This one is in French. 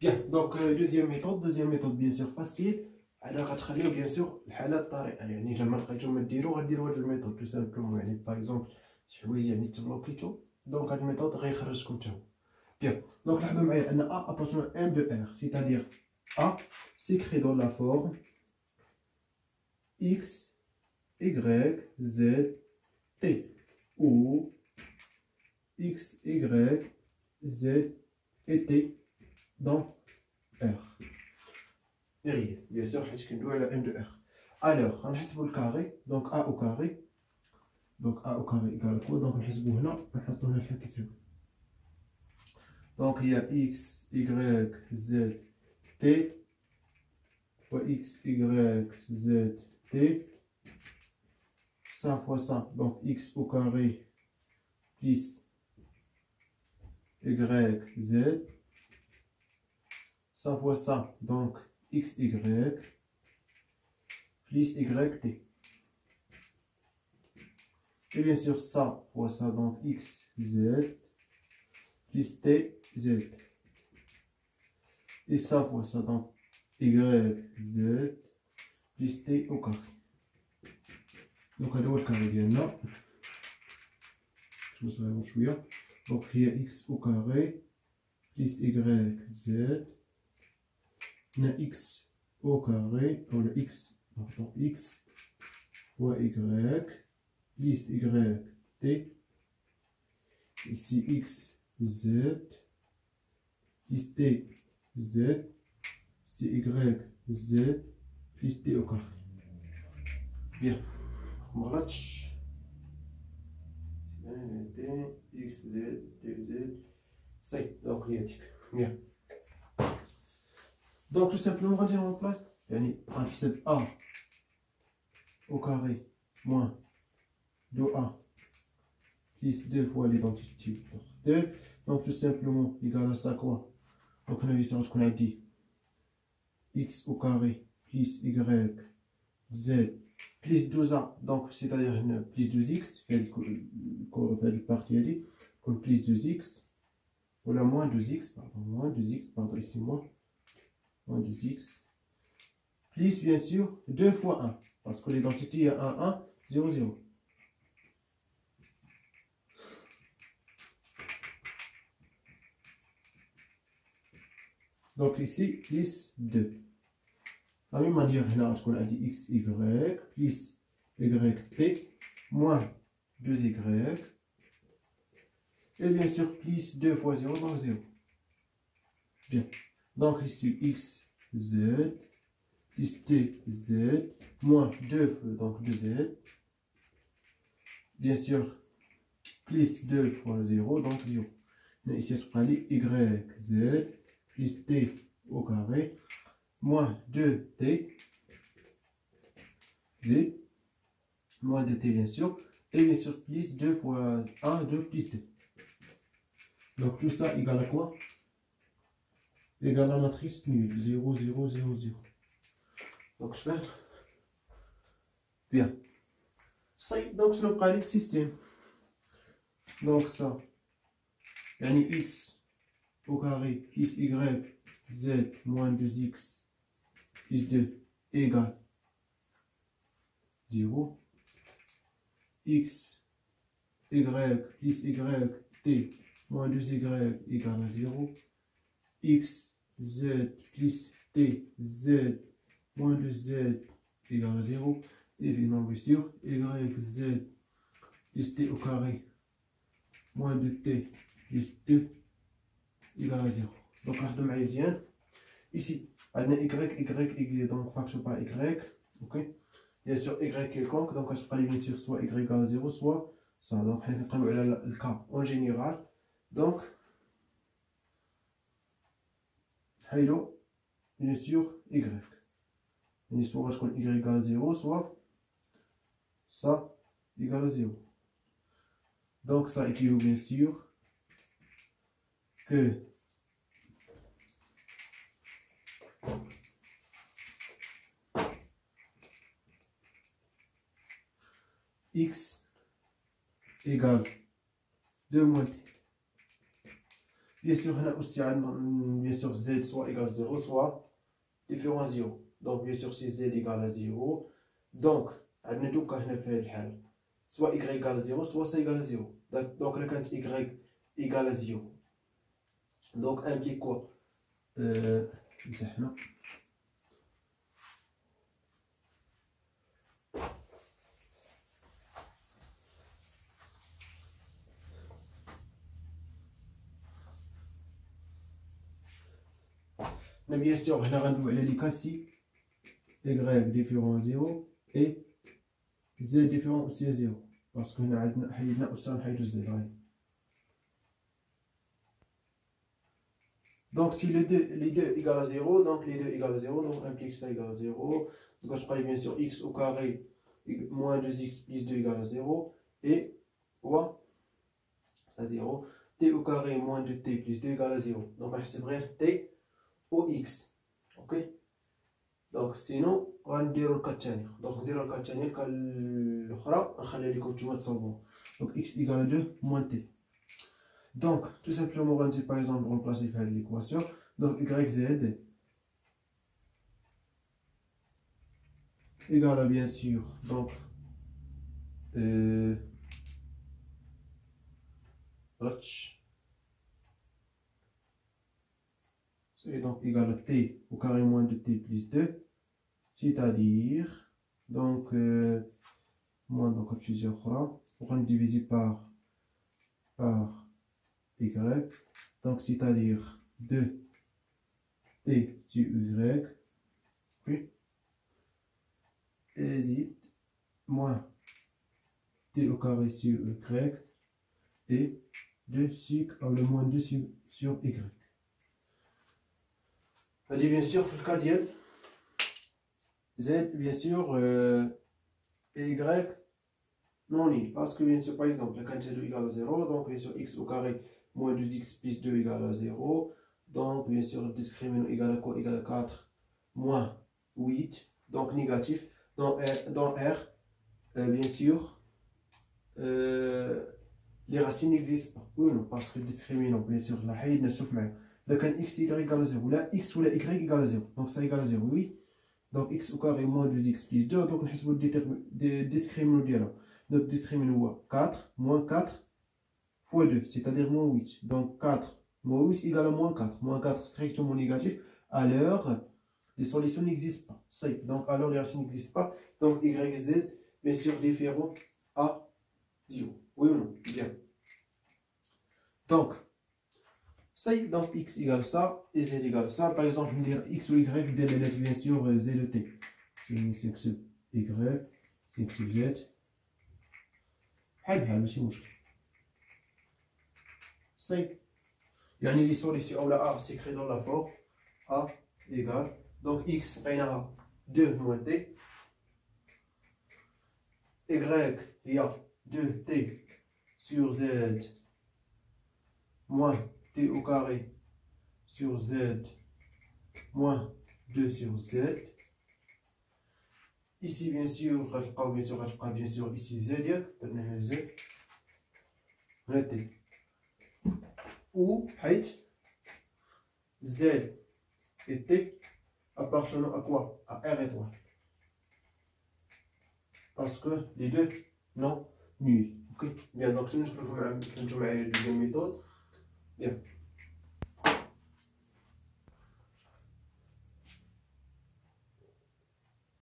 Bien, donc deuxième méthode bien sûr facile. Alors غتخليو bien sûr الحالة الطارئة يعني لما لقيتو ما ديرو غديرو هاد الميثود تو سامبلومون يعني باغ اكزومبل شي حوايج يعني تبلوكيتو دونك هاد الميثود غيخرجكم حتى هو. Bien, donc là معايا ان A appartient à M de R, c'est-à-dire A s'écrit dans la forme X, Y, Z, T ou X, Y, Z et T dans R. Derrière, bien sûr, حيت كندوي على M de R. Alors, غنحسبوا الكاري، donc A au carré. Donc A au carré égale quoi? Donc نحسبوا هنا ونحطوا هنا شحال كيساوي. Donc il y a X, Y, Z, T fois X, Y, Z, T. Ça fois ça, donc X au carré plus Y, Z. Ça fois ça, donc X, Y plus Y, T. Et bien sûr ça fois ça, donc X, Z plus T, Z. Et ça fois ça, donc Y, Z plus T au carré. Donc هذا هو الكاري ديالنا. شوف صغير شوية. Donc هي X au carré plus Y, Z. On a X au carré, ou le X, pardon, X fois Y plus Y, T. Ici X, Z plus T, Z. Ici Y, Z plus T au carré. Bien. مغلطش. T, X, Z, T, Z. صافي دونك هي هاديك. Bien. Donc tout simplement غندير en place يعني غنحسب A au carré moins 2A plus 2 fois l'identité de 2. Donc tout simplement égal à ça quoi? Donc on a vu ça qu'on a dit X au carré plus Y, Z plus 12A, donc c'est-à-dire plus 12X, fait le partie comme plus 12X, ou la moins 12X, pardon, ici moins 12X, plus bien sûr 2 fois 1, parce que l'identité est 1, 1, 0, 0. Donc ici, plus 2. De la même manière, là, on a dit X, Y, plus Y, T, moins 2Y. Et bien sûr, plus 2 fois 0, donc 0. Bien. Donc ici, X, Z, plus T, Z, moins 2, donc 2Z. Bien sûr, plus 2 fois 0, donc 0. Mais ici, on a dit Y, Z, plus T au carré, moins 2T, Z, moins 2T bien sûr, et bien sûr, plus 2 fois 1, 2 plus T. Donc tout ça égale à quoi? Égale à la matrice nulle, 0, 0, 0, 0. Donc je fais bien. Ça, donc je vais le système. Donc ça, yani X au carré plus Y, Z moins 2X plus 2 égale 0. X, Y plus Y, T moins 2Y égale à 0. X, Z plus T, Z moins 2Z égale à 0. Et finalement, bien sûr, Y, Z plus T au carré moins 2T plus 2 égale à 0. Donc, on a مزيان. Ici, on a Y, donc fraction par Y. Ok. Bien sûr, Y quelconque, donc on se prend bien sûr soit Y égale à 0, soit ça. Donc, on va le cas en général. Donc, hello, bien sûr, Y. Soit je connais Y égale à 0, soit ça égale à 0. Donc, ça équivaut bien sûr que X égale 2 moins T. Bien sûr, on a aussi bien sûr z soit égal à 0, soit différent à 0. Donc, bien sûr, si z égale à 0, donc, on a tout fait soit y égale à 0, soit c égale à 0. Donc, le quand y égale à 0. Donc, implique quoi? Mais bien sûr, on a les cas si y différent à 0 et z différent aussi à 0. Parce qu'on a aussi un z. Donc, si les deux égale à 0, donc les deux égale à 0, donc implique ça égale à 0. Donc, je prends bien sûr x au carré moins 2x plus 2 égale à 0. Et quoi? Ça 0. T au carré moins 2t plus 2 égale à 0. Donc, on va t au x. Ok? Donc, sinon, on va dire le cas الثاني. Donc, on va dire le cas الثاني الأخرى نخليها لكم نتوما تصاوبوها. Donc, x égale à 2 moins t. Donc, tout simplement, on va par exemple remplacer l'équation. Donc, yz égale à bien sûr, donc, c'est donc égal à t au carré moins de t plus 2, c'est-à-dire, donc, moins de confusion, on va diviser par y, donc c'est-à-dire 2t sur y, puis, et moins t au carré sur y, et 2 sur le moins 2 sur y. On dit bien sûr, le cas d'y, z, bien sûr, et y non nul. Parce que bien sûr, par exemple, la quantité de égale à 0, donc bien sûr, x au carré moins 2x plus 2 égale à 0. Donc bien sûr, le discriminant égale à quoi? Égale à 4 moins 8, donc négatif. Dans R, bien sûr, les racines n'existent pas. Oui ou non? Parce que le discriminant, bien sûr, la haïd ne souffre pas. Donc x y égale à 0, là x ou la y égale à 0. Donc ça égale à 0, oui. Donc x au carré moins 2x plus 2, donc nous avons le discriminant dialogue. Donc le discriminant 4 moins 4 fois 2, c'est-à-dire moins 8. Donc 4 moins 8 égale à moins 4. Moins 4 strictement négatif. Alors, les solutions n'existent pas. Ça y est. Donc alors les racines n'existent pas. Donc yz, bien sûr, différent à 0. Oui ou non? Bien. Donc, ça y est, donc x égale ça, et z égale ça. Par exemple, je vais dire x ou y dès les lettres, bien sûr, z de t. C'est y, c'est z. حل ماشي مشكل. ça y est. يعني les solutions ou la a s'écrit dans la forme a égale. Donc x بينها 2 moins t. Y il y a 2t sur z moins t au carré sur z moins 2 sur z. Ici, bien sûr, bien sûr, ici z, z, ou z et t appartenant à quoi? À R étoile. Parce que les deux non nul. Ok, bien, donc si nous pouvons faire une deuxième méthode. Bien.